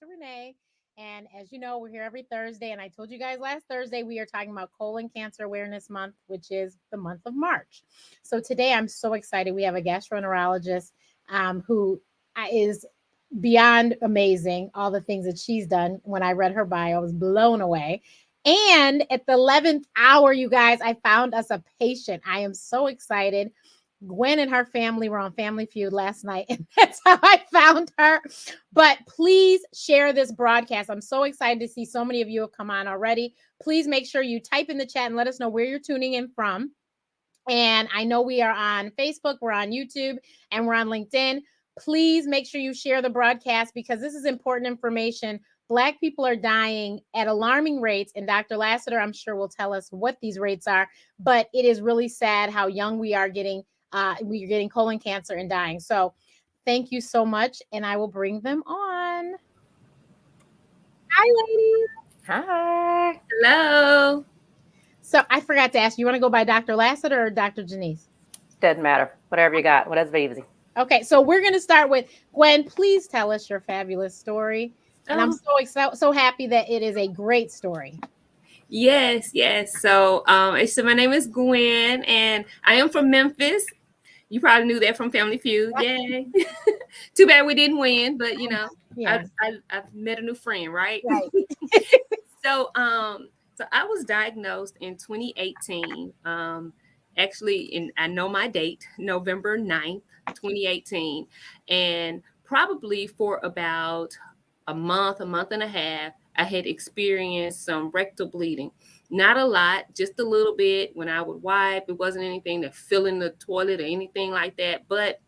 Dr. Renee. And as you know, we're here every Thursday. And I told you guys last Thursday, we are talking about Colon Cancer Awareness Month, which is the month of March. So today I'm so excited. We have a gastroenterologist who is beyond amazing. All the things that she's done. When I read her bio, I was blown away. And at the 11th hour, you guys, I found us a patient. I am so excited. Gwen and her family were on Family Feud last night, and that's how I found her. But please share this broadcast. I'm so excited to see so many of you have come on already. Please make sure you type in the chat and let us know where you're tuning in from. And I know we are on Facebook, we're on YouTube, and we're on LinkedIn. Please make sure you share the broadcast because this is important information. Black people are dying at alarming rates, and Dr. Lassiter, I'm sure, will tell us what these rates are. But it is really sad how young we are getting. We're getting colon cancer and dying. So, thank you so much, and I will bring them on. Hi, ladies. Hi. Hello. So I forgot to ask, you want to go by Dr. Lassiter or Dr. Janese? Doesn't matter. Whatever you got. Whatever's easy. Okay, so we're going to start with Gwen. Please tell us your fabulous story. And I'm so happy that it is a great story. Yes. So my name is Gwen, and I am from Memphis. You probably knew that from Family Feud. Yay. Too bad we didn't win, but Yes. I've met a new friend, right? Right. So I was diagnosed in 2018. Actually, I know my date, November 9th, 2018. And probably for about a month and a half, I had experienced some rectal bleeding. Not a lot, just a little bit. When I would wipe, it wasn't anything to fill in the toilet or anything like that. But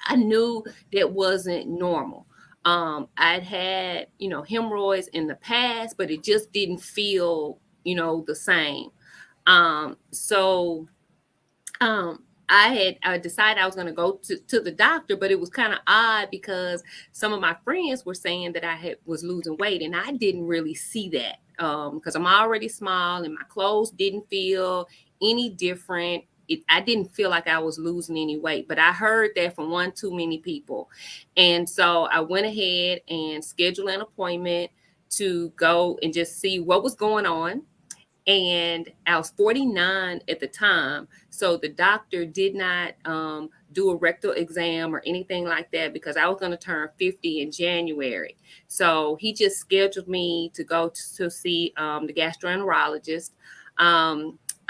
I knew that wasn't normal. I'd had, hemorrhoids in the past, but it just didn't feel, the same. So I decided I was going to go to the doctor, but it was kind of odd because some of my friends were saying that I was losing weight, and I didn't really see that because I'm already small and my clothes didn't feel any different. I didn't feel like I was losing any weight, but I heard that from one too many people. And so I went ahead and scheduled an appointment to go and just see what was going on. And I was 49 at the time. So the doctor did not do a rectal exam or anything like that because I was going to turn 50 in January. So he just scheduled me to go to see the gastroenterologist.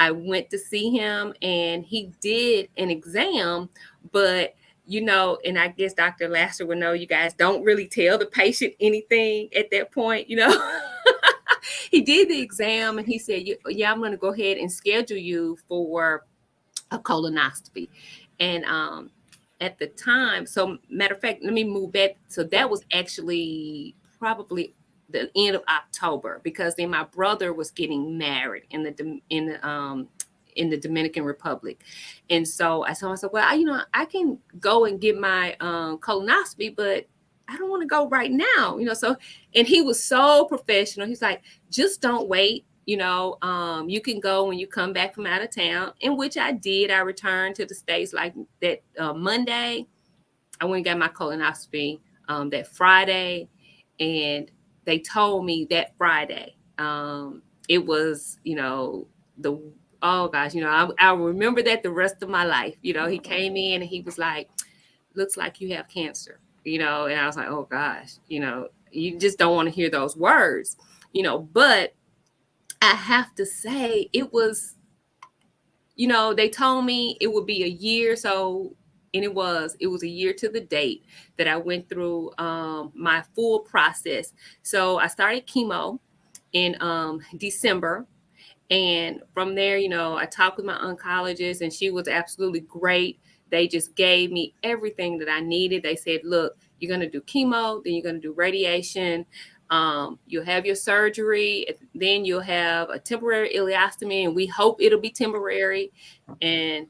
I went to see him and he did an exam, but and I guess Dr. Laster will know, you guys don't really tell the patient anything at that point, He did the exam and he said, yeah, I'm going to go ahead and schedule you for a colonoscopy. And at the time, so matter of fact, let me move back. So that was actually probably the end of October, because then my brother was getting married in the Dominican Republic. And so I told myself, well, I can go and get my colonoscopy, but I don't want to go right now, So, and he was so professional. He's like, just don't wait. You can go when you come back from out of town, in which I did. I returned to the States like that Monday. I went and got my colonoscopy that Friday, and they told me that Friday. It was, oh gosh, I'll remember that the rest of my life. He came in and he was like, looks like you have cancer. And I was like, oh gosh, you just don't want to hear those words, but I have to say it was, they told me it would be a year. So, and it was a year to the date that I went through my full process. So I started chemo in December. And from there, I talked with my oncologist and she was absolutely great. They just gave me everything that I needed. They said, look, you're going to do chemo, then you're going to do radiation. You'll have your surgery. Then you'll have a temporary ileostomy, and we hope it'll be temporary. And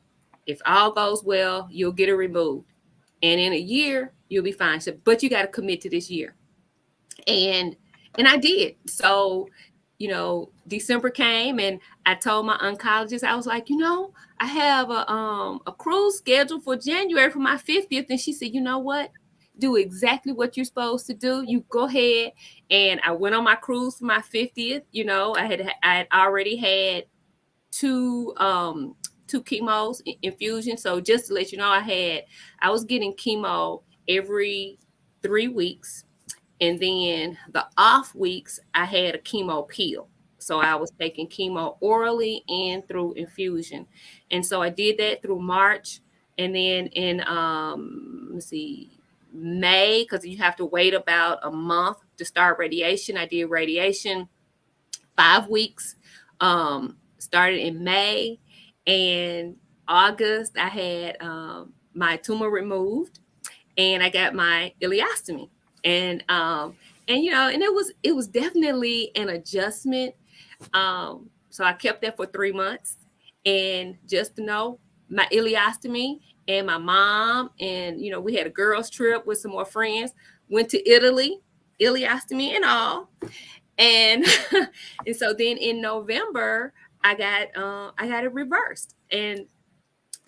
if all goes well, you'll get it removed. And in a year, you'll be fine. So, but you got to commit to this year. And I did. So, December came and I told my oncologist, I was like, I have a cruise scheduled for January for my 50th. And she said, you know what? do exactly what you're supposed to do. You go ahead. And I went on my cruise for my 50th. You know, I had already had two chemos infusions. So just to let you know, I was getting chemo every 3 weeks. And then the off weeks, I had a chemo pill. So I was taking chemo orally and through infusion. And so I did that through March. And then in, let's see, May, because you have to wait about a month to start radiation. I did radiation 5 weeks, started in May. And August, I had my tumor removed and I got my ileostomy. And you know, and it was definitely an adjustment. So I kept that for 3 months. And just to know, my ileostomy and my mom, and you know, we had a girls' trip with some more friends, went to Italy, ileostomy and all. And and so then in November, I got it reversed. And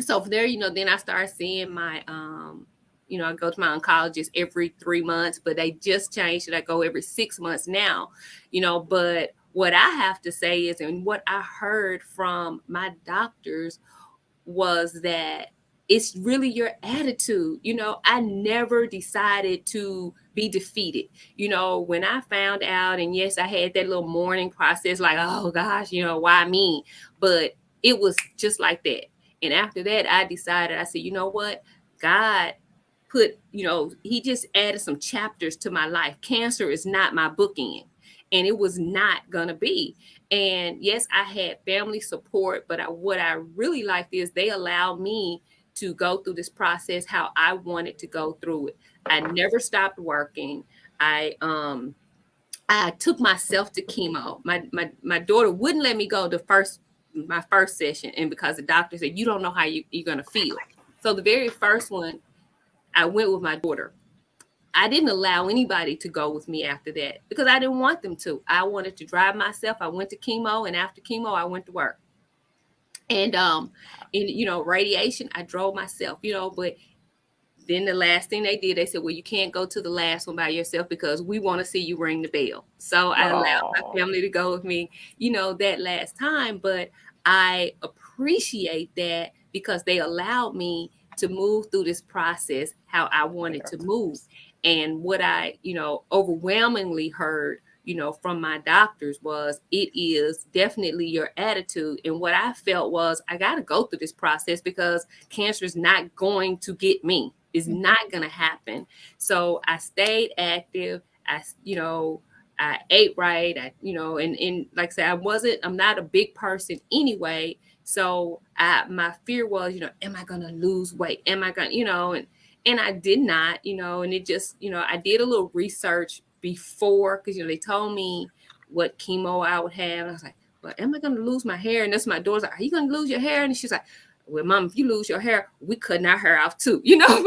so from there, you know, then I started seeing my you know, I go to my oncologist every 3 months, but they just changed it. I go every 6 months now, you know. But what I have to say is, and what I heard from my doctors was that it's really your attitude. You know, I never decided to be defeated. You know, when I found out, and yes, I had that little mourning process, like, oh gosh, you know, why me? But it was just like that. And after that, I decided, I said, you know what? God put, you know, he just added some chapters to my life. Cancer is not my bookend, and it was not gonna be. And yes, I had family support, but what I really liked is they allowed me to go through this process how I wanted to go through it. I never stopped working. I took myself to chemo. My daughter wouldn't let me go to my first session, and because the doctor said, you don't know how you're gonna feel. So the very first one, I went with my daughter. I didn't allow anybody to go with me after that because I didn't want them to. I wanted to drive myself. I went to chemo, and after chemo, I went to work. And you know, radiation, I drove myself, you know. But then the last thing they did, they said, well, you can't go to the last one by yourself because we want to see you ring the bell. So I allowed my family to go with me, you know, that last time. But I appreciate that because they allowed me to move through this process how I wanted to move. And what I, you know, overwhelmingly heard, you know, from my doctors was it is definitely your attitude. And what I felt was I got to go through this process because cancer is not going to get me. It's not going to happen. So I stayed active. You know, I ate right. You know, and like I said, I'm not a big person anyway. So my fear was, you know, am I going to lose weight? Am I going to, you know, and I did not, you know, and it just, you know, I did a little research before because, you know, they told me what chemo I would have. And I was like, well, am I going to lose my hair? And that's my daughter's like, are you going to lose your hair? And she's like, well, Mom, if you lose your hair, we cutting our hair off too, you know.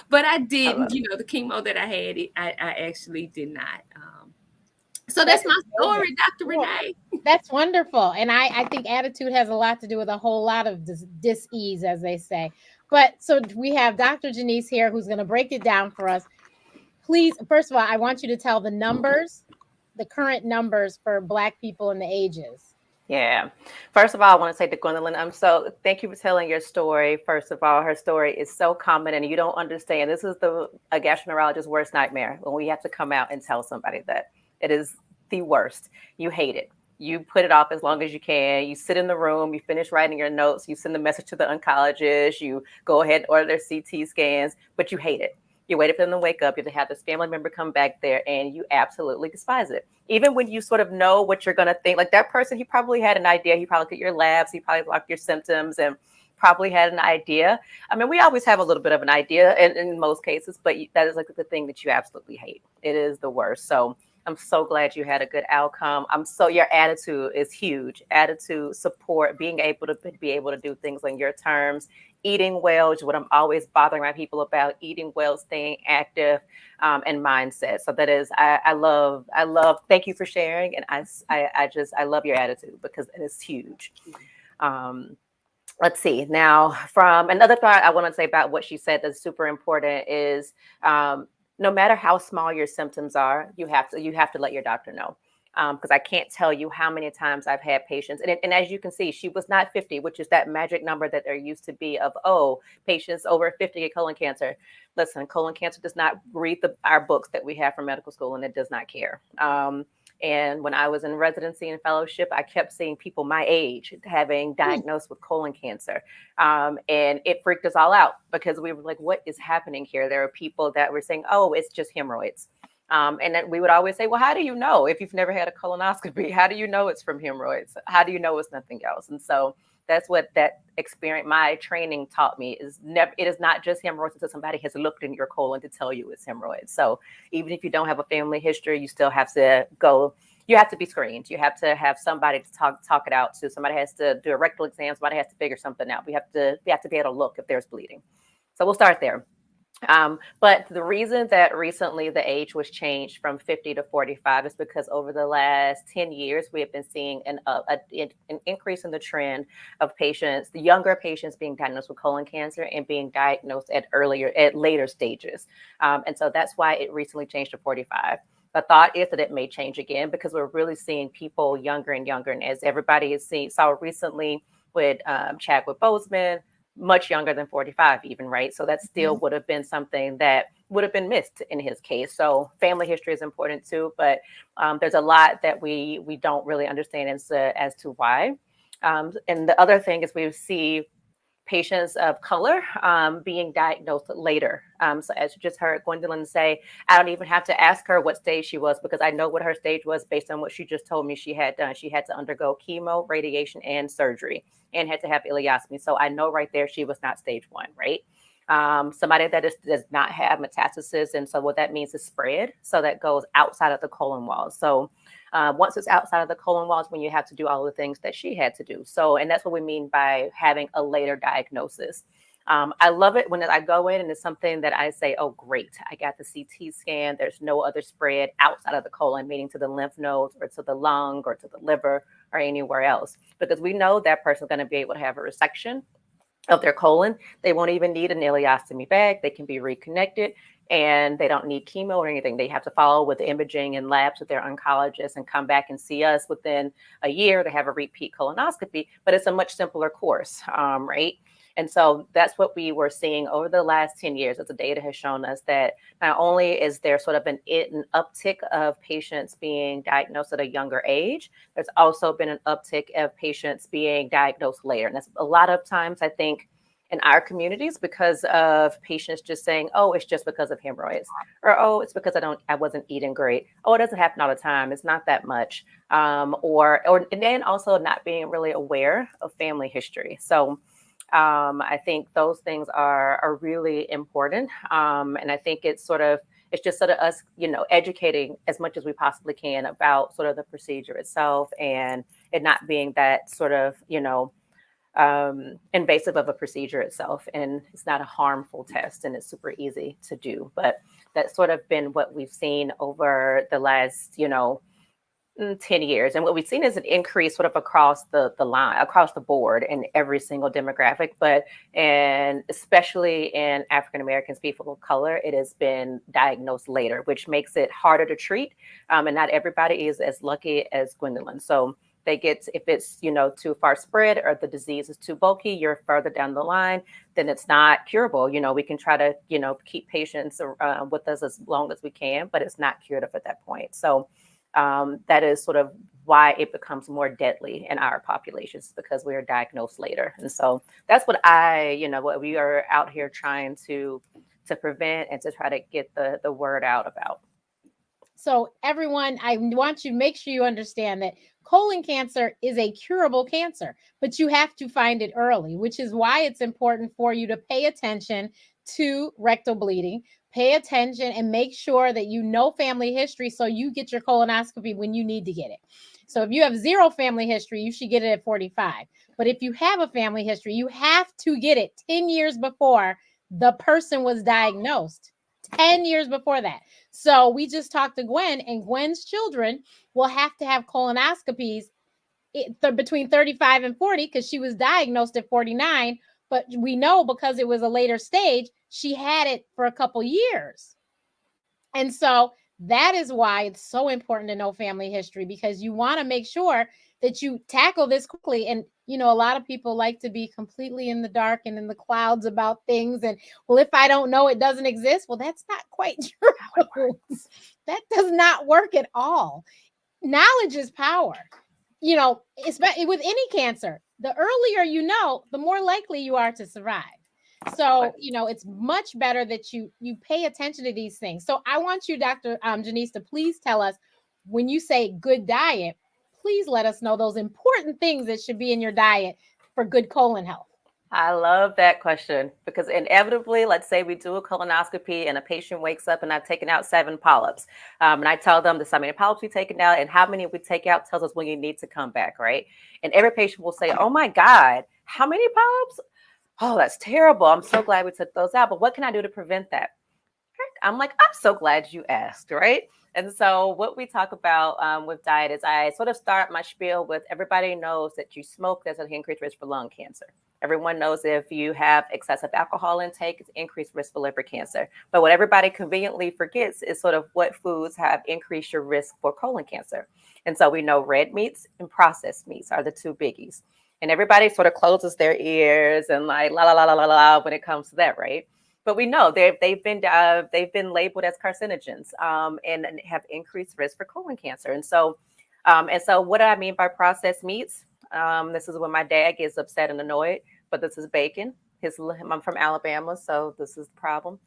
But I didn't, you know, the chemo that I had, I actually did not. So that's my story, Dr. Renee. That's wonderful. And I think attitude has a lot to do with a whole lot of dis-ease, as they say. But so we have Dr. Janese here who's going to break it down for us. Please, first of all, I want you to tell the numbers, the current numbers for Black people and the ages. Yeah. First of all, I want to say to Gwendolyn, thank you for telling your story. First of all, her story is so common and you don't understand. This is a gastroenterologist's worst nightmare when we have to come out and tell somebody that. It is the worst. You hate it. You put it off as long as you can. You sit in the room, you finish writing your notes, you send the message to the oncologist, you go ahead and order their CT scans, but you hate it. You waited for them to wake up, you have to have this family member come back there, and you absolutely despise it. Even when you sort of know what you're going to think, like that person, he probably had an idea. He probably looked at your labs, he probably looked your symptoms and probably had an idea. I mean, we always have a little bit of an idea in most cases, but that is like the thing that you absolutely hate. It is the worst. So I'm so glad you had a good outcome. Your attitude is huge. Attitude, support, being able to do things on your terms, eating well, which is what I'm always bothering my people about, eating well, staying active, and mindset. So that is, I love, thank you for sharing. And I love your attitude because it is huge. let's see. Now, from another thought I want to say about what she said that's super important is no matter how small your symptoms are, you have to let your doctor know. Because I can't tell you how many times I've had patients, and as you can see, she was not 50, which is that magic number that there used to be of, oh, patients over 50 get colon cancer. Listen, colon cancer does not read our books that we have from medical school, and it does not care. And when I was in residency and fellowship, I kept seeing people my age having diagnosed with colon cancer. And it freaked us all out because we were like, what is happening here? There are people that were saying, oh, it's just hemorrhoids. And then we would always say, well, how do you know if you've never had a colonoscopy? How do you know it's from hemorrhoids? How do you know it's nothing else? And so that's what that experience, my training taught me it is not just hemorrhoids until somebody has looked in your colon to tell you it's hemorrhoids. So even if you don't have a family history, you still have to you have to be screened. You have to have somebody to talk it out to. Somebody has to do a rectal exam. Somebody has to figure something out. We have to be able to look if there's bleeding. So we'll start there. But the reason that recently the age was changed from 50 to 45 is because over the last 10 years, we have been seeing an increase in the trend of patients, the younger patients being diagnosed with colon cancer and being diagnosed at later stages. And so that's why it recently changed to 45. The thought is that it may change again because we're really seeing people younger and younger. And as everybody has saw recently with Chadwick Boseman, much younger than 45 even, right? So that still would have been something that would have been missed in his case. So family history is important too, but there's a lot that we don't really understand as to why. And the other thing is we see patients of color being diagnosed later. So as you just heard Gwendolyn say, I don't even have to ask her what stage she was because I know what her stage was based on what she just told me she had done. She had to undergo chemo, radiation, and surgery and had to have ileostomy. So I know right there she was not stage 1, right? Somebody that does not have metastasis. And so what that means is spread. So that goes outside of the colon walls. So once it's outside of the colon walls, when you have to do all the things that she had to do. So, and that's what we mean by having a later diagnosis. I love it when I go in and it's something that I say, oh, great, I got the CT scan. There's no other spread outside of the colon, meaning to the lymph nodes or to the lung or to the liver or anywhere else, because we know that person's going to be able to have a resection of their colon. They won't even need an ileostomy bag. They can be reconnected and they don't need chemo or anything. They have to follow with the imaging and labs with their oncologist and come back and see us within a year to have a repeat colonoscopy, but it's a much simpler course, right? And so that's what we were seeing over the last 10 years as the data has shown us, that not only is there sort of an uptick of patients being diagnosed at a younger age, there's also been an uptick of patients being diagnosed later. And that's a lot of times, I think, in our communities because of patients just saying, oh, it's just because of hemorrhoids, or, oh, it's because I wasn't eating great. Oh, it doesn't happen all the time. It's not that much. And then also not being really aware of family history. So I think those things are really important. And I think it's just sort of us, educating as much as we possibly can about sort of the procedure itself and it not being that sort of, invasive of a procedure itself. And it's not a harmful test and it's super easy to do. But that's sort of been what we've seen over the last, 10 years. And what we've seen is an increase sort of across the line, across the board in every single demographic, and especially in African Americans, people of color, it has been diagnosed later, which makes it harder to treat. And not everybody is as lucky as Gwendolyn. So if it's, too far spread or the disease is too bulky, you're further down the line, then it's not curable. We can try to, keep patients with us as long as we can, but it's not curative at that point. So that is sort of why it becomes more deadly in our populations, because we are diagnosed later. And so that's what what we are out here trying to prevent and to try to get the word out about. So everyone, I want you to make sure you understand that colon cancer is a curable cancer, but you have to find it early, which is why it's important for you to pay attention to rectal bleeding, pay attention and make sure that you know family history so you get your colonoscopy when you need to get it. So if you have zero family history, you should get it at 45. But if you have a family history, you have to get it 10 years before the person was diagnosed. 10 years before that. So we just talked to Gwen, and Gwen's children will have to have colonoscopies between 35 and 40 because she was diagnosed at 49. But we know because it was a later stage, she had it for a couple years. And so that is why it's so important to know family history, because you want to make sure that you tackle this quickly. And, you know, a lot of people like to be completely in the dark and in the clouds about things. And, well, if I don't know, it doesn't exist. Well, that's not quite true. That does not work at all. Knowledge is power. You know, especially with any cancer, the earlier you know, the more likely you are to survive. So, you know, it's much better that you pay attention to these things. So I want you, Dr. Janese, to please tell us, when you say good diet, please let us know those important things that should be in your diet for good colon health. I love that question, because inevitably, let's say we do a colonoscopy and a patient wakes up and I've taken out 7 polyps. And I tell them how many polyps we've taken out and how many we take out tells us when you need to come back, right? And every patient will say, oh my God, how many polyps? Oh, that's terrible. I'm so glad we took those out. But what can I do to prevent that? I'm like, I'm so glad you asked, right? And so what we talk about with diet is I sort of start my spiel with everybody knows that you smoke, there's an increased risk for lung cancer. Everyone knows if you have excessive alcohol intake, it's increased risk for liver cancer. But what everybody conveniently forgets is sort of what foods have increased your risk for colon cancer. And so we know red meats and processed meats are the 2 biggies. And everybody sort of closes their ears and like la la la la la la when it comes to that, right? But we know they've been labeled as carcinogens and have increased risk for colon cancer. And so what do I mean by processed meats? This is when my dad gets upset and annoyed. But this is bacon. I'm from Alabama, so this is the problem.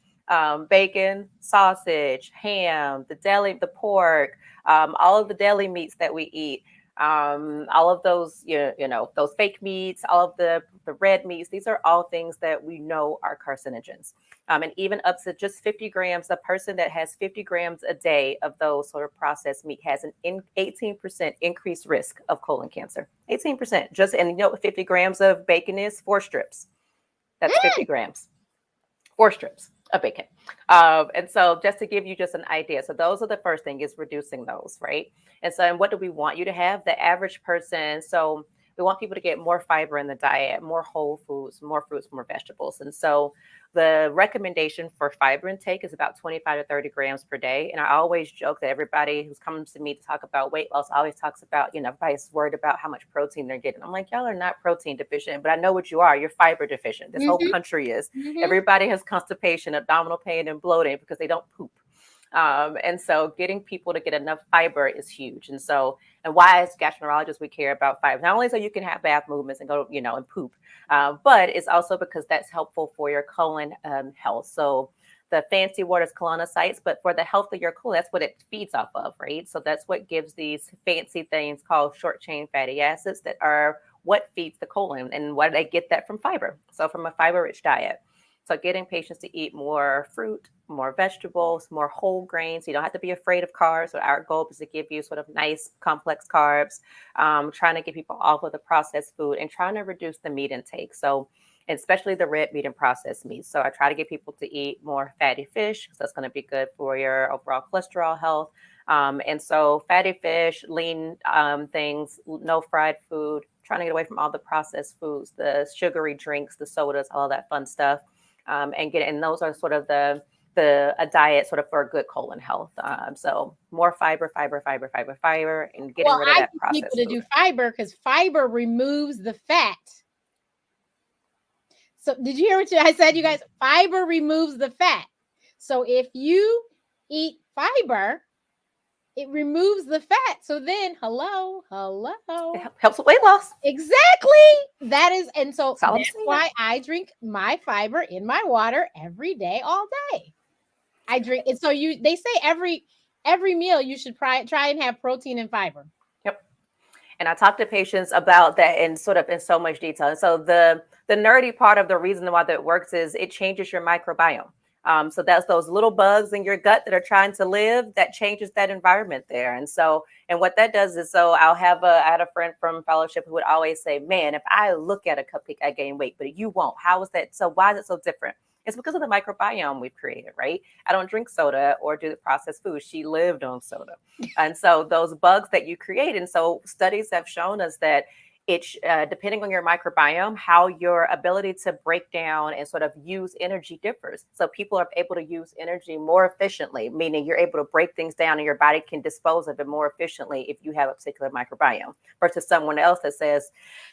Bacon, sausage, ham, the pork, all of the deli meats that we eat. All of those, those fake meats, all of the red meats, these are all things that we know are carcinogens. And even up to just 50 grams, a person that has 50 grams a day of those sort of processed meat has an 18% increased risk of colon cancer. 18%. And you know what 50 grams of bacon is? 4 strips. That's 50 grams. 4 strips of bacon. And so just to give you just an idea. So those are the first thing, is reducing those, right? And so and what do we want you to have? The average person. So we want people to get more fiber in the diet, more whole foods, more fruits, more vegetables. And so the recommendation for fiber intake is about 25 to 30 grams per day. And I always joke that everybody who's comes to me to talk about weight loss always talks about, everybody's worried about how much protein they're getting. I'm like, y'all are not protein deficient, but I know what you are. You're fiber deficient. This whole country is. Everybody has constipation, abdominal pain, and bloating because they don't poop. And so getting people to get enough fiber is huge. And why as gastroenterologists, we care about fiber, not only so you can have bath movements and go, and poop, but it's also because that's helpful for your colon health. So the fancy word is colonocytes, but for the health of your colon, that's what it feeds off of, right? So that's what gives these fancy things called short chain fatty acids that are what feeds the colon. And why do they get that? From fiber. So from a fiber-rich diet. So getting patients to eat more fruit, more vegetables, more whole grains. You don't have to be afraid of carbs. So our goal is to give you sort of nice, complex carbs, trying to get people off of the processed food and trying to reduce the meat intake. So especially the red meat and processed meat. So I try to get people to eat more fatty fish because that's going to be good for your overall cholesterol health. And so fatty fish, lean things, no fried food, trying to get away from all the processed foods, the sugary drinks, the sodas, all of that fun stuff. And those are sort of a diet sort of for good colon health. So more fiber, and getting rid of that processed people to do fiber because fiber removes the fat. So did you hear what I said, you guys? Fiber removes the fat. So if you eat fiber, it removes the fat. So then, hello. It helps with weight loss. Exactly. That is, and so that's why I drink my fiber in my water every day, all day. I drink it. So they say every meal you should try and have protein and fiber. Yep. And I talk to patients about that in so much detail. And so the nerdy part of the reason why that works is it changes your microbiome. So that's those little bugs in your gut that are trying to live, that changes that environment there. And what that does is, I had a friend from fellowship who would always say, man, if I look at a cupcake, I gain weight, but you won't. How is that? So why is it so different? It's because of the microbiome we've created, right? I don't drink soda or do the processed food. She lived on soda. And so those bugs that you create, and so studies have shown us that it's depending on your microbiome, how your ability to break down and sort of use energy differs. So people are able to use energy more efficiently, meaning you're able to break things down and your body can dispose of it more efficiently if you have a particular microbiome versus someone else that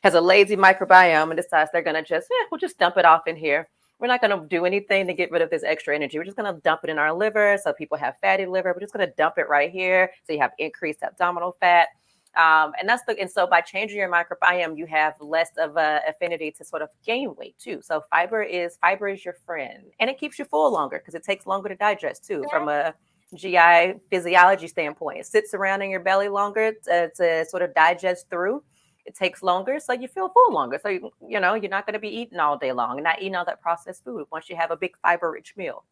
has a lazy microbiome and decides they're going to we'll just dump it off in here. We're not going to do anything to get rid of this extra energy. We're just going to dump it in our liver. So people have fatty liver. We're just going to dump it right here. So you have increased abdominal fat. And so by changing your microbiome, you have less of a affinity to sort of gain weight too. So fiber is your friend, and it keeps you full longer because it takes longer to digest too, from a GI physiology standpoint. It sits around in your belly longer to sort of digest through. It takes longer, so you feel full longer. So you're not going to be eating all day long and not eating all that processed food once you have a big fiber-rich meal.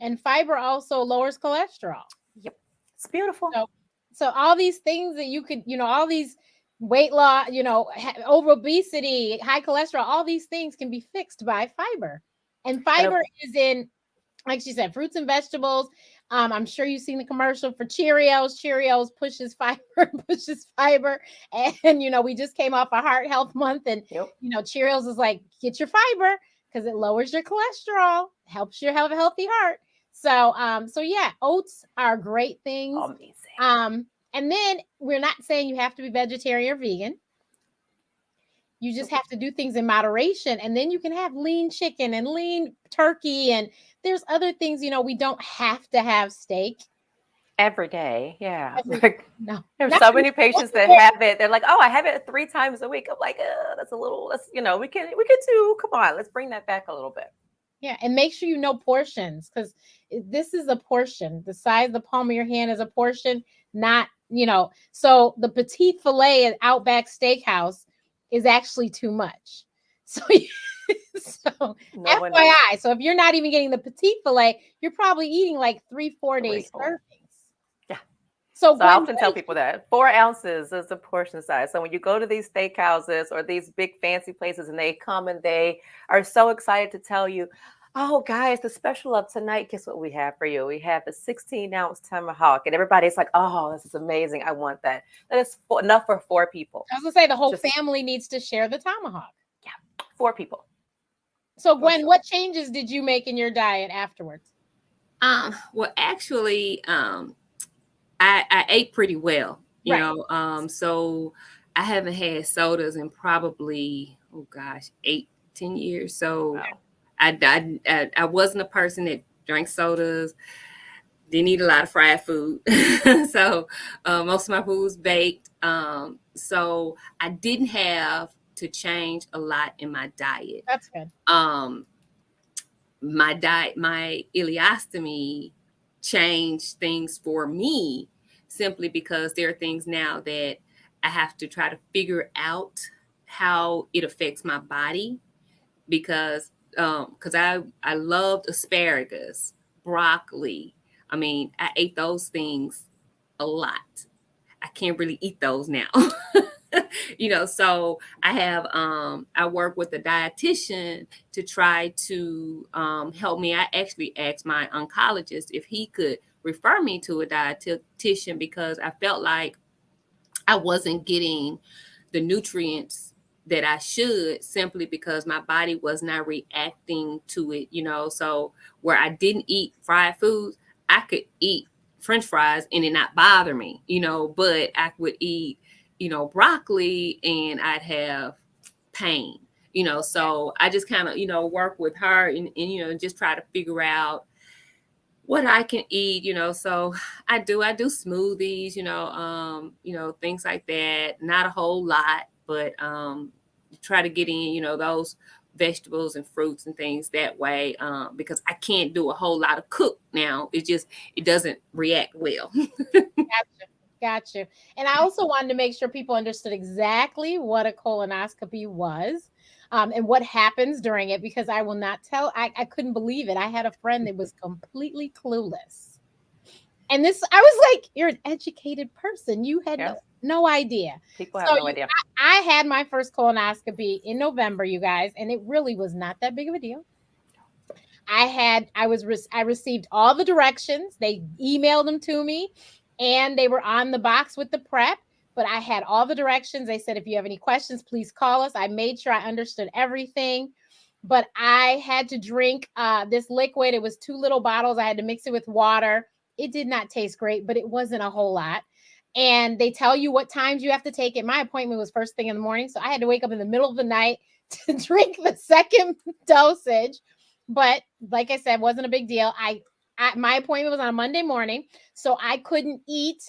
And fiber also lowers cholesterol. Yep, it's beautiful. So all these things that you could, all these weight loss, over obesity, high cholesterol, all these things can be fixed by fiber. And fiber is in, like she said, fruits and vegetables. I'm sure you've seen the commercial for Cheerios. Cheerios pushes fiber. And, we just came off a heart health month, and, Cheerios is like, get your fiber because it lowers your cholesterol, helps you have a healthy heart. So yeah, oats are great things. Amazing. And then we're not saying you have to be vegetarian or vegan. You just have to do things in moderation, and then you can have lean chicken and lean turkey, and there's other things. We don't have to have steak every day. Yeah. No. There's so many patients that have it. They're like, oh, I have it 3 times a week. I'm like, that's a little, we can do, come on, let's bring that back a little bit. Yeah. And make sure you know portions, because this is a portion. The size of the palm of your hand is a portion, not, so the petite filet at Outback Steakhouse is actually too much. So FYI, so if you're not even getting the petite filet, you're probably eating like 3-4 days servings. Yeah. So I often tell people that 4 ounces is the portion size. So when you go to these steakhouses or these big fancy places and they come and they are so excited to tell you, oh, guys, the special of tonight, guess what we have for you? We have the 16-ounce tomahawk. And everybody's like, oh, this is amazing. I want that. That is enough for 4 people. I was going to say the whole family needs to share the tomahawk. Yeah, 4 people. So Gwen, what changes did you make in your diet afterwards? Well, actually, I ate pretty well, you know. So I haven't had sodas in probably, 8-10 years. So wow. I wasn't a person that drank sodas, didn't eat a lot of fried food. So most of my food was baked. So I didn't have to change a lot in my diet. That's good. My diet, my ileostomy changed things for me simply because there are things now that I have to try to figure out how it affects my body, because I loved asparagus, broccoli. I mean, I ate those things a lot. I can't really eat those now. So I have, I work with a dietitian to try to help me. I actually asked my oncologist if he could refer me to a dietitian because I felt like I wasn't getting the nutrients that I should, simply because my body was not reacting to it, so where I didn't eat fried foods, I could eat French fries and it not bother me, but I would eat, broccoli and I'd have pain, so I just kind of, work with her and just try to figure out what I can eat, so I do smoothies, things like that. Not a whole lot, but try to get in, those vegetables and fruits and things that way, because I can't do a whole lot of cook now. It doesn't react well. Gotcha. And I also wanted to make sure people understood exactly what a colonoscopy was. And what happens during it, because I will not tell. I couldn't believe it. I had a friend that was completely clueless. And I was like, you're an educated person. You had no idea. People have no idea. I had my first colonoscopy in November, you guys, and it really was not that big of a deal. I received all the directions. They emailed them to me, and they were on the box with the prep. But I had all the directions. They said, if you have any questions, please call us. I made sure I understood everything. But I had to drink this liquid. It was 2 little bottles. I had to mix it with water. It did not taste great, but it wasn't a whole lot. And they tell you what times you have to take it. My appointment was first thing in the morning, so I had to wake up in the middle of the night to drink the second dosage. But like I said, wasn't a big deal. My appointment was on a Monday morning, so I couldn't eat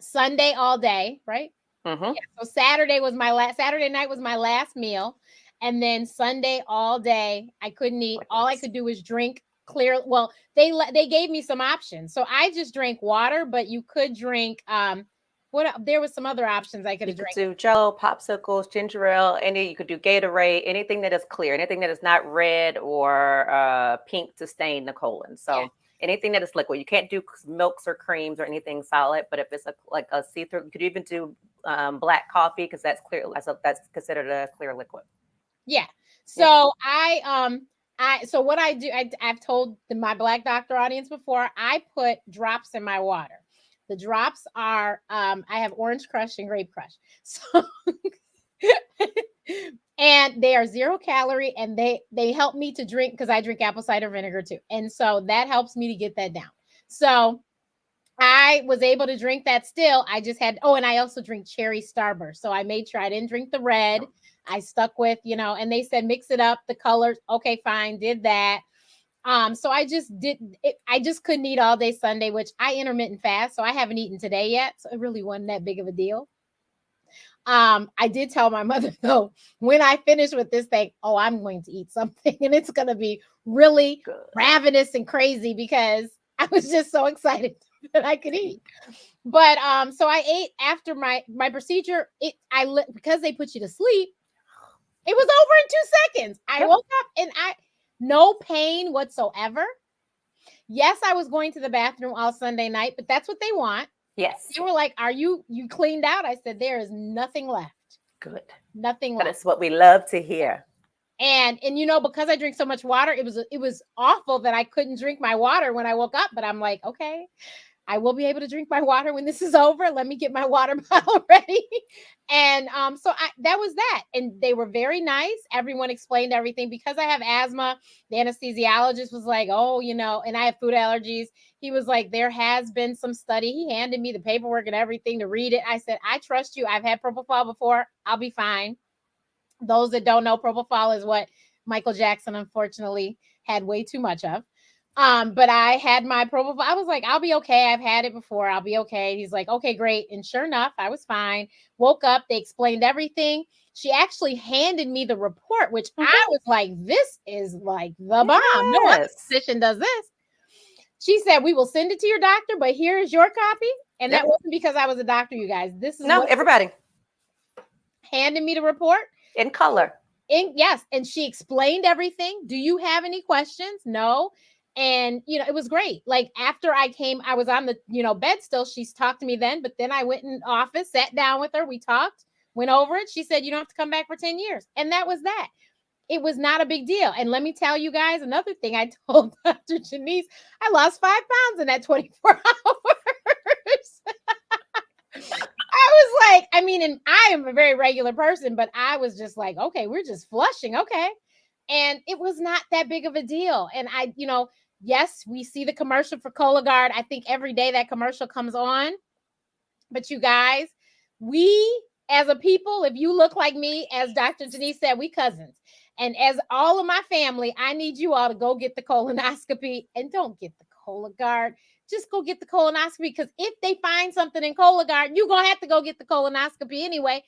Sunday all day, right? Mm-hmm. Yeah, so Saturday night was my last meal, and then Sunday all day I couldn't eat. All I could do was drink clear. Well, they gave me some options, so I just drank water, but you could drink there was some other options I could have drank. Do Jello, popsicles, ginger ale, you could do Gatorade, anything that is clear, anything that is not red or pink to stain the colon. So yeah. Anything that is liquid. You can't do milks or creams or anything solid, but if it's like a see-through, you could even do black coffee because that's clear. That's considered a clear liquid. Yeah. So so what I do, I've told my Black doctor audience before, I put drops in my water. The drops are, I have Orange Crush and Grape Crush. So, and they are 0 calorie, and they help me to drink because I drink apple cider vinegar too. And so that helps me to get that down. So I was able to drink that still. I just had, and I also drink cherry Starburst. So I made sure I didn't drink the red. I stuck with, and they said, mix it up, the colors. Okay, fine. Did that. So I just did it. I just couldn't eat all day Sunday, which I intermittent fast. So I haven't eaten today yet. So it really wasn't that big of a deal. I did tell my mother though, when I finish with this thing, I'm going to eat something, and it's going to be really ravenous and crazy because I was just so excited that I could eat. But, so I ate after my procedure. Because they put you to sleep, it was over in 2 seconds. I woke up and no pain whatsoever. Yes, I was going to the bathroom all Sunday night, but that's what they want. Yes. They were like, "Are you cleaned out?" I said, "There is nothing left." Good. Nothing left. That's what we love to hear. And because I drink so much water, it was awful that I couldn't drink my water when I woke up. But I'm like, okay, I will be able to drink my water when this is over. Let me get my water bottle ready. And so that was that. And they were very nice. Everyone explained everything. Because I have asthma, the anesthesiologist was like, and I have food allergies. He was like, there has been some study. He handed me the paperwork and everything to read it. I said, I trust you. I've had propofol before. I'll be fine. Those that don't know, propofol is what Michael Jackson, unfortunately, had way too much of. But I had my propofol. I was like, I'll be okay. I've had it before. I'll be okay. He's like, okay, great. And sure enough, I was fine. Woke up. They explained everything. She actually handed me the report, which I was like, this is like the bomb. No other physician does this. She said, we will send it to your doctor, but here is your copy. And that wasn't because I was a doctor, you guys. This is everybody handed me the report. In color. Yes. And she explained everything. Do you have any questions? No. And, it was great. Like after I came, I was on the, bed still. She's talked to me then, but then I went in office, sat down with her. We talked, went over it. She said, you don't have to come back for 10 years. And that was that. It was not a big deal. And let me tell you guys another thing. I told Dr. Janese, I lost 5 pounds in that 24 hours. I was like, and I am a very regular person, but I was just like, okay, we're just flushing. Okay. And it was not that big of a deal. And yes, we see the commercial for Cologuard. I think every day that commercial comes on. But you guys, we as a people, if you look like me, as Dr. Janese said, we cousins. And as all of my family, I need you all to go get the colonoscopy, and don't get the Cologuard. Just go get the colonoscopy, because if they find something in Cologuard, you're going to have to go get the colonoscopy anyway.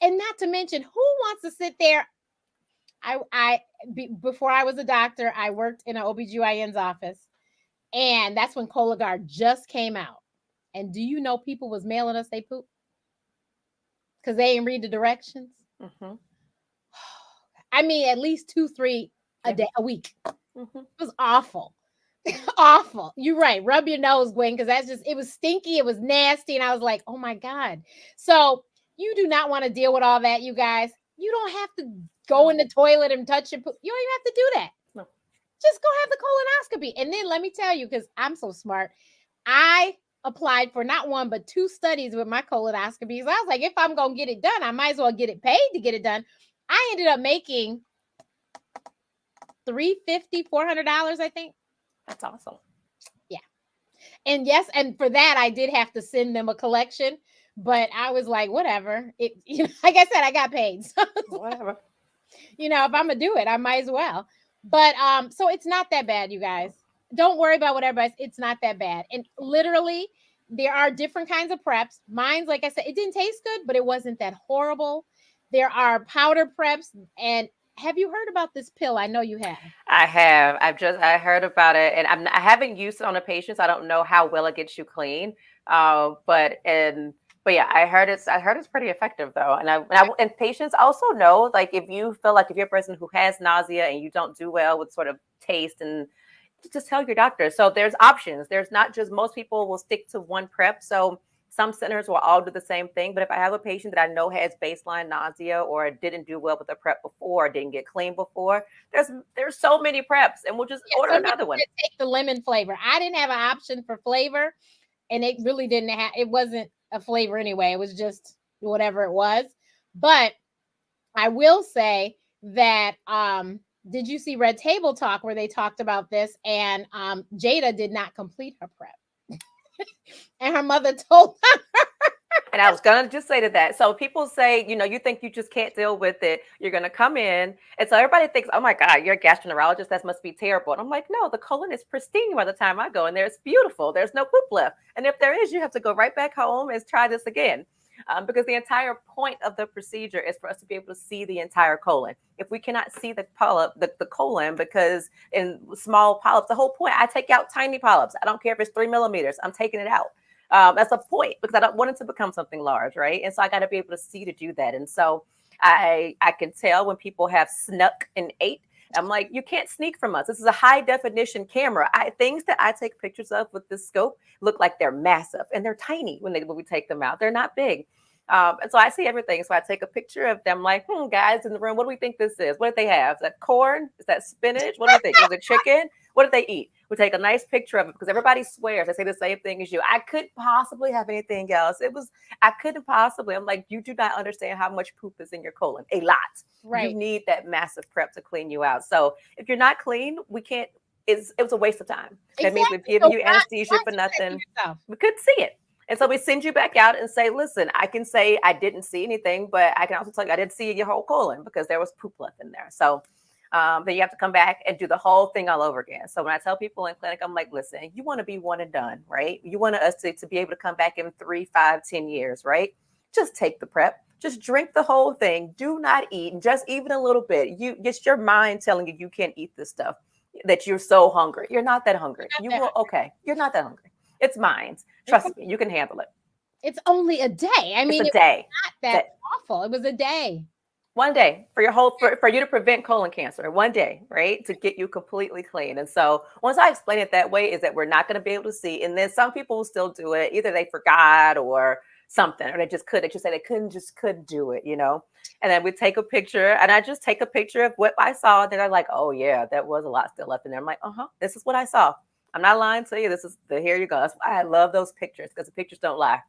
And not to mention, who wants to sit there? Before I was a doctor, I worked in an OBGYN's office, and that's when Cologuard just came out. And do you know people was mailing us they poop? Because they didn't read the directions. Mm-hmm. At least 2-3 a week. Mm-hmm. It was awful. Awful. You're right. Rub your nose, Gwen, because it was stinky. It was nasty. And I was like, oh my God. So you do not want to deal with all that, you guys. You don't have to go in the toilet and touch your poop. You don't even have to do that. No. Just go have the colonoscopy. And then let me tell you, because I'm so smart, I applied for not one, but 2 studies with my colonoscopies. I was like, if I'm going to get it done, I might as well get it paid to get it done. I ended up making $350, $400, I think. That's awesome. Yeah. And yes, and for that, I did have to send them a collection, but I was like, whatever. It, like I said, I got paid. So, Whatever. if I'm going to do it, I might as well. But so it's not that bad, you guys. Don't worry about what everybody's. It's not that bad. And literally, there are different kinds of preps. Mine's, like I said, it didn't taste good, but it wasn't that horrible. There are powder preps. And have you heard about this pill? I know you have. I have. I heard about it, and I haven't used it on a patient, so I don't know how well it gets you clean. But yeah, I heard it's pretty effective though, and patients also know, like, if you feel like if you're a person who has nausea and you don't do well with sort of taste, and just tell your doctor. So there's options. There's not just, most people will stick to one prep. So some centers will all do the same thing. But if I have a patient that I know has baseline nausea or didn't do well with the prep before, or didn't get clean before, there's so many preps, and we'll just order another one. Take the lemon flavor. I didn't have an option for flavor, and it really didn't have. It wasn't a flavor anyway. It was just whatever it was. But I will say that did you see Red Table Talk where they talked about this? And Jada did not complete her prep. And her mother told her. And I was going to just say to that. So people say, you think you just can't deal with it. You're going to come in. And so everybody thinks, oh my God, you're a gastroenterologist. That must be terrible. And I'm like, no, the colon is pristine by the time I go in there. It's beautiful. There's no poop left. And if there is, you have to go right back home and try this again. Because the entire point of the procedure is for us to be able to see the entire colon. If we cannot see the polyp, the colon, because in small polyps, the whole point, I take out tiny polyps. I don't care if it's 3 millimeters, I'm taking it out. That's the point, because I don't want it to become something large, right? And so I got to be able to see to do that. And so I can tell when people have snuck and ate. I'm like, you can't sneak from us. This is a high definition camera. Things that I take pictures of with this scope look like they're massive, and they're tiny when we take them out. They're not big. And so I see everything. So I take a picture of them, like, guys in the room, what do we think this is? What did they have? Is that corn? Is that spinach? What do we think? Is it chicken? What did they eat? We take a nice picture of it, because everybody swears. I say the same thing as you. I couldn't possibly have anything else. I couldn't possibly. I'm like, you do not understand how much poop is in your colon. A lot. Right. You need that massive prep to clean you out. So if you're not clean, we can't. It was a waste of time. Exactly. That means we've given you anesthesia for nothing. We couldn't see it. And so we send you back out and say, listen, I can say I didn't see anything, but I can also tell you I didn't see your whole colon because there was poop left in there. So then you have to come back and do the whole thing all over again. So when I tell people in clinic, I'm like, listen, you want to be one and done, right? You want us to be able to come back in 3, 5, 10 years, right? Just take the prep. Just drink the whole thing. Do not eat, just even a little bit. It's your mind telling you can't eat this stuff, that you're so hungry. You're not that hungry. Okay. You're not that hungry. It's mine. Trust me, you can handle it. It's only a day. I mean, it's a day. Not that awful. It was a day. One day for you to prevent colon cancer. One day, right? To get you completely clean. And so once I explain it that way, is that we're not going to be able to see. And then some people will still do it. Either they forgot or something, or they just could. They just say they couldn't do it, And then we take a picture, and I just take a picture of what I saw. Then I'm like, oh yeah, that was a lot still left in there. I'm like, this is what I saw. I'm not lying to you. Here you go. That's why I love those pictures, because the pictures don't lie.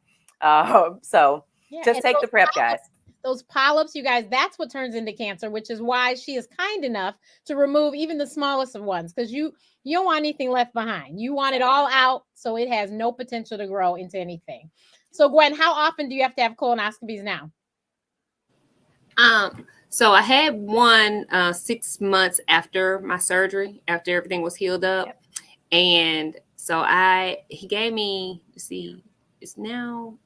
So just take the prep, guys. Those polyps, you guys, that's what turns into cancer, which is why she is kind enough to remove even the smallest of ones, because you don't want anything left behind. You want it all out so it has no potential to grow into anything. So Gwen, how often do you have to have colonoscopies now? So I had one 6 months after my surgery, after everything was healed up. Yep. And so he gave me, it's now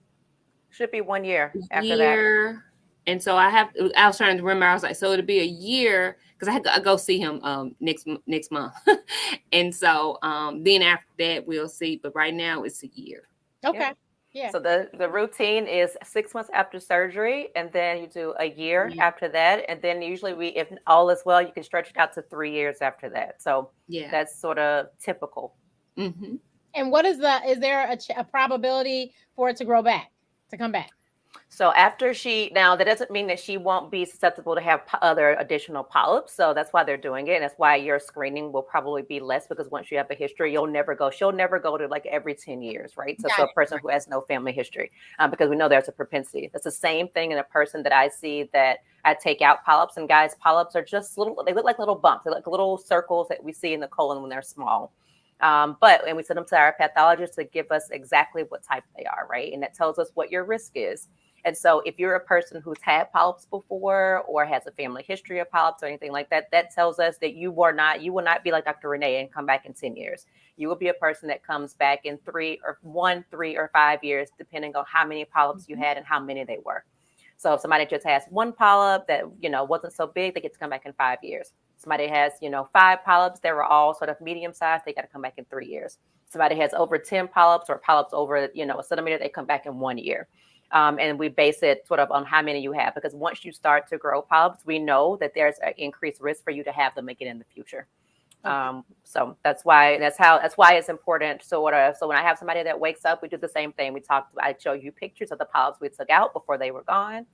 should be 1 year after that. And so I was trying to remember, I was like, so it'll be a year, because I go see him next month. And so then after that we'll see, but right now it's a year. Okay. Yeah. So the routine is 6 months after surgery, and then you do a year after that. And then usually if all is well, you can stretch it out to 3 years after that. So that's sort of typical. Mm-hmm. And what is there a probability for it to grow back, to come back? So after now that doesn't mean that she won't be susceptible to have other additional polyps. So that's why they're doing it. And that's why your screening will probably be less, because once you have a history, she'll never go to like every 10 years, right? So a person who has no family history, because we know there's a propensity. That's the same thing in a person that I see that I take out polyps. And guys, polyps are just they look like little bumps. They look like little circles that we see in the colon when they're small. And we send them to our pathologist to give us exactly what type they are, right? And that tells us what your risk is. And so if you're a person who's had polyps before or has a family history of polyps or anything like that, that tells us that you will not be like Dr. Renee and come back in 10 years. You will be a person that comes back in 3 or 5 years, depending on how many polyps you had and how many they were. So if somebody just has one polyp that, wasn't so big, they get to come back in 5 years. Somebody has, 5 polyps, they were all sort of medium sized, they got to come back in 3 years. Somebody has over 10 polyps or polyps over, a centimeter, they come back in 1 year. And we base it sort of on how many you have, because once you start to grow polyps, we know that there's an increased risk for you to have them again in the future. So that's why it's important. So when I have somebody that wakes up, we do the same thing. I show you pictures of the polyps we took out before they were gone.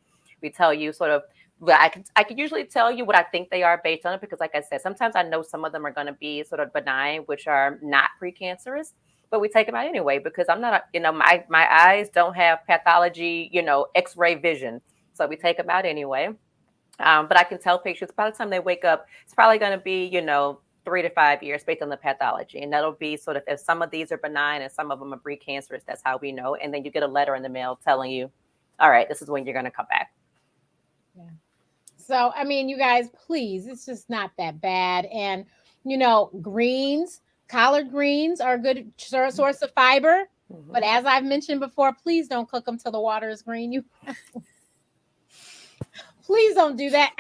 We tell you sort of, I can usually tell you what I think they are based on it, because like I said, sometimes I know some of them are going to be sort of benign, which are not precancerous. But we take them out anyway, because I'm not, my eyes don't have pathology, X-ray vision. So we take them out anyway. But I can tell patients by the time they wake up, it's probably going to be, 3 to 5 years based on the pathology. And that'll be sort of, if some of these are benign and some of them are precancerous, that's how we know. And then you get a letter in the mail telling you, all right, this is when you're going to come back. Yeah. So, you guys, please, it's just not that bad. And, greens, collard greens are a good source of fiber. Mm-hmm. But as I've mentioned before, please don't cook them till the water is green. Please don't do that.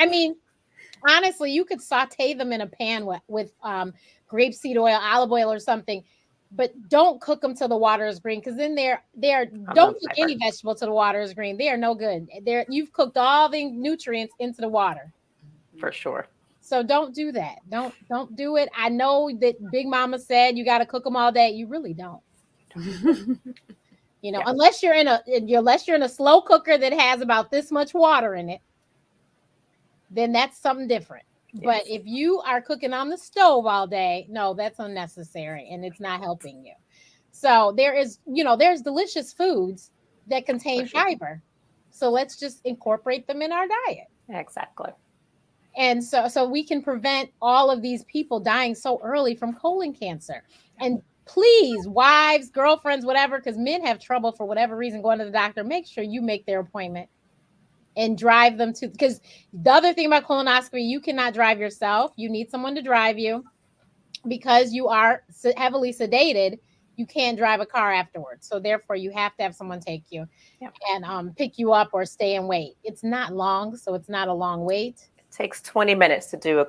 Honestly, you could saute them in a pan with grapeseed oil, olive oil or something, but don't cook them till the water is green, because then don't cook any vegetable till the water is green. They are no good. You've cooked all the nutrients into the water. For sure. So don't do that. Don't do it. I know that Big Mama said you got to cook them all day. You really don't. Yeah. Unless you're in a slow cooker that has about this much water in it, then that's something different. Yes. But if you are cooking on the stove all day, no, that's unnecessary and it's not helping you. So there's delicious foods that contain fiber. So let's just incorporate them in our diet. Exactly. And so we can prevent all of these people dying so early from colon cancer. And please, wives, girlfriends, whatever, because men have trouble for whatever reason going to the doctor, make sure you make their appointment and drive them to, because the other thing about colonoscopy, you cannot drive yourself. You need someone to drive you, because you are heavily sedated. You can't drive a car afterwards. So therefore you have to have someone take you and pick you up or stay and wait. It's not long, so it's not a long wait. Takes 20 minutes to do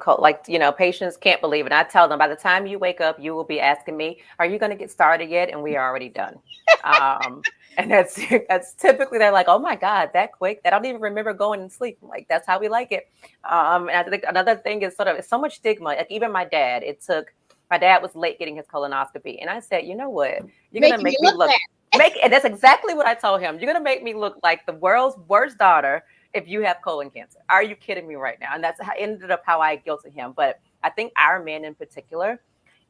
patients can't believe it. I tell them, by the time you wake up, you will be asking me, are you going to get started yet? And we are already done. And that's typically, they're like, oh my God, that quick. I don't even remember going to sleep. Like, that's how we like it. And I think another thing is it's so much stigma. Like, even my dad was late getting his colonoscopy. And I said, you know what? You're going to make me look and that's exactly what I told him. You're going to make me look like the world's worst daughter if you have colon cancer. Are you kidding me right now? And that's how I guilted him. But I think our men in particular,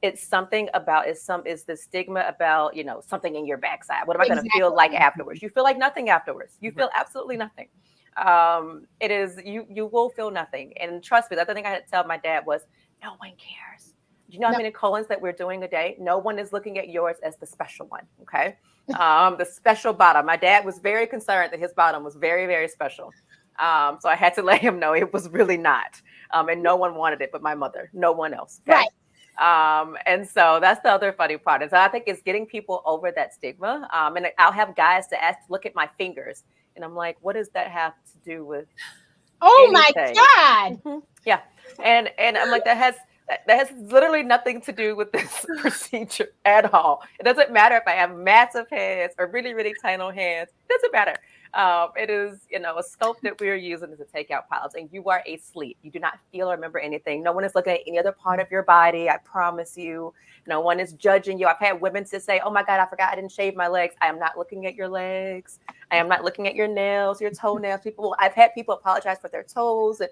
it's something about, is the stigma about, something in your backside. What am I going to feel like afterwards? You feel like nothing afterwards. You feel absolutely nothing. It is, you will feel nothing. And trust me, the other thing I had to tell my dad was, no one cares. Do you know how many colons that we're doing a day? No one is looking at yours as the special one. Okay. The special bottom. My dad was very concerned that his bottom was very, very special. So I had to let him know it was really not. And no one wanted it but my mother, no one else. Okay? Right. And so that's the other funny part. And so I think it's getting people over that stigma. And I'll have guys to look at my fingers. And I'm like, what does that have to do with anything? My God. Mm-hmm. Yeah. And I'm like, that has literally nothing to do with this procedure at all. It doesn't matter if I have massive hands or really, really tiny hands. It doesn't matter. It is, a scope that we're using to take out polyps, and you are asleep. You do not feel or remember anything. No one is looking at any other part of your body. I promise you. No one is judging you. I've had women to say, oh my God, I forgot I didn't shave my legs. I am not looking at your legs. I am not looking at your nails, your toenails. I've had people apologize for their toes. And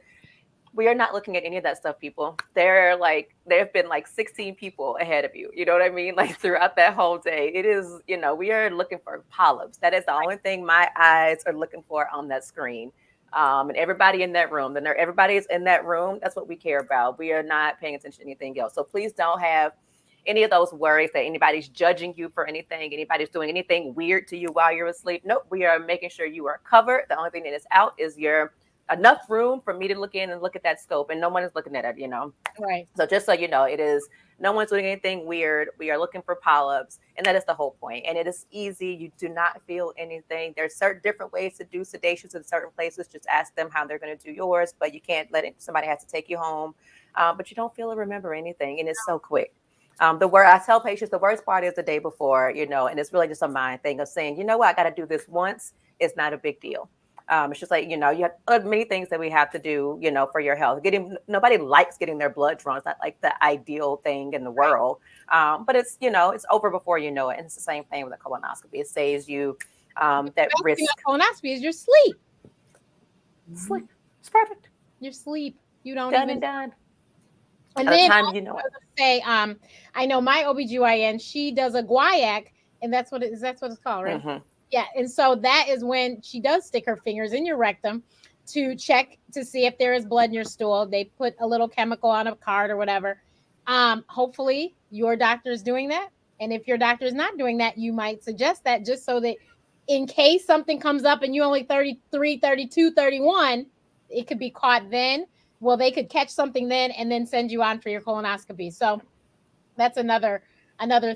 we are not looking at any of that stuff, people. There have been like 16 people ahead of you. You know what I mean? Like throughout that whole day, it is, we are looking for polyps. That is the only thing my eyes are looking for on that screen. And everybody in that room, everybody is in that room. That's what we care about. We are not paying attention to anything else. So please don't have any of those worries that anybody's judging you for anything, anybody's doing anything weird to you while you're asleep. Nope, we are making sure you are covered. The only thing that is out is your enough room for me to look in and look at that scope, and no one is looking at it, Right. So just so you know, it is no one's doing anything weird. We are looking for polyps, and that is the whole point. And it is easy. You do not feel anything. There's certain different ways to do sedations in certain places. Just ask them how they're going to do yours, but you can't somebody has to take you home. But you don't feel or remember anything, and it's so quick. I tell patients the worst part is the day before, and it's really just a mind thing of saying, you know what, I got to do this once. It's not a big deal. It's just like, you have many things that we have to do, for your health. Nobody likes getting their blood drawn. It's not like the ideal thing in the world. But it's, it's over before you know it. And it's the same thing with a colonoscopy. It saves you that risk. Colonoscopy is your sleep. Sleep. It's perfect. Your sleep. You don't done even and done. And At then the time, you know it. Say, I know my OBGYN, she does a guaiac, and that's what it's called, right? Mm-hmm. Yeah. And so that is when she does stick her fingers in your rectum to check to see if there is blood in your stool. They put a little chemical on a card or whatever. Hopefully your doctor is doing that. And if your doctor is not doing that, you might suggest that just so that in case something comes up and you only 33, 32, 31, it could be caught then. Well, they could catch something then and then send you on for your colonoscopy. So that's another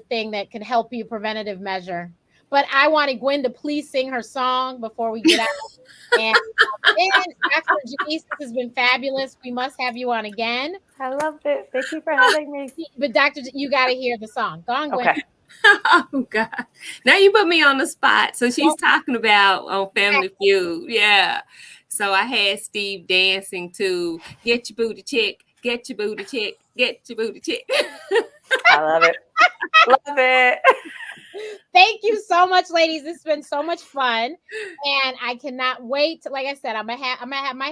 thing that can help you, preventative measure. But I wanted Gwen to please sing her song before we get out. And Dr. Janese, this has been fabulous. We must have you on again. I loved it. Thank you for having me. But Dr. You got to hear the song. Go on, Gwen. Okay. Oh God! Now you put me on the spot. So she's talking about on Family Feud, yeah. So I had Steve dancing to "Get Your Booty Check, Get Your Booty Check, Get Your Booty Check." I love it. Love it. Thank you so much, ladies. This has been so much fun, and I cannot wait. Like I said, might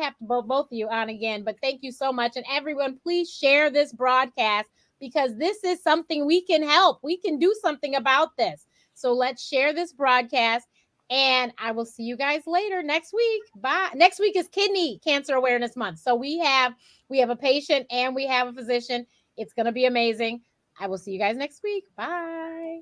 have to both of you on again. But thank you so much, and everyone, please share this broadcast because this is something we can help. We can do something about this. So let's share this broadcast, and I will see you guys later next week. Bye. Next week is Kidney Cancer Awareness Month, so we have a patient and we have a physician. It's going to be amazing. I will see you guys next week. Bye.